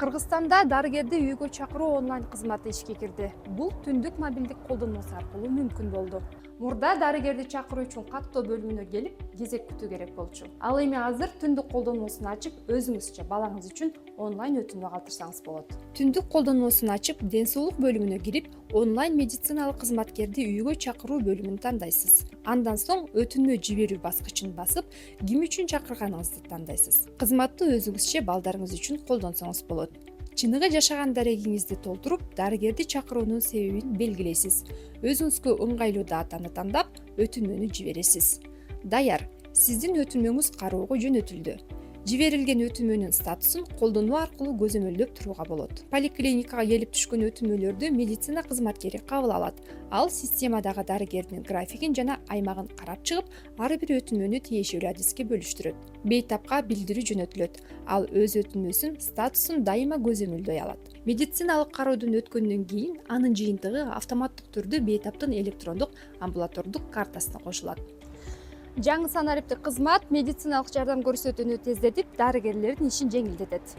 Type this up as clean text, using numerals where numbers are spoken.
Кыргызстанда дарыгерди үйгө чакыруу онлайн кызматы ишке кирди. Бул түндүк мобилдик колдонмасы аркылуу мүмкүн болду. Мурда дарыгерди чакыруу үчүн каттоо бөлүмүнө келип, кезек күтүү керек болчу. Ал эми азыр түндүк колдонмосун ачып, өзүңүзчө балаңыз үчүн онлайн өтүнмө калтырсаңыз болот. Түндүк колдонмосун ачып, ден соолук бөлүмүнө кирип, онлайн медициналык кызматкерди үйгө чакыруу бөлүмүн тандайсыз. Андан соң өтүнмө жиберүү баскычын басып, ким үчүн чакырганыңызды тандайсыз. Кызматты өзүңүзчө балдарыңыз үчүн колдонсоңуз болот. Чыныгы жашаган дарегиңизди толтуруп, дарыгерди чакыруунун себебин белгилейсиз. Өзүңүзгө ыңгайлуу датаны тандап, өтүнмөнү жибересиз. Даяр. Сиздин өтүнмөңүз кароого жөнөтүлдү. Жиберилген өтүнмөнүн статусун колдонуу аркылуу көзөмөлдөп турууга болот. Поликлиникага келип түшкөн өтүнмөлөрдү медицина кызматкери кабыл алат. Ал системадагы дарыгердин графигин жана аймагын карап чыгып, ар бир өтүнмөнү тиешелүү адиске бөлүштүрөт. Бейтапка билдирүү жөнөтүлөт. Ал өз өтүнмөсүн статусун дайыма көзөмөлдөй алат. Медициналык кароодон өткөндөн кийин анын жыйынтыгы автоматтык түрдө бейтаптын электрондук амбулатордук картасына кошулат. Жаңы санариптик кызмат медициналык жардам көрсөтүүнү тездетип, дарыгерлердин ишин жеңилдетет.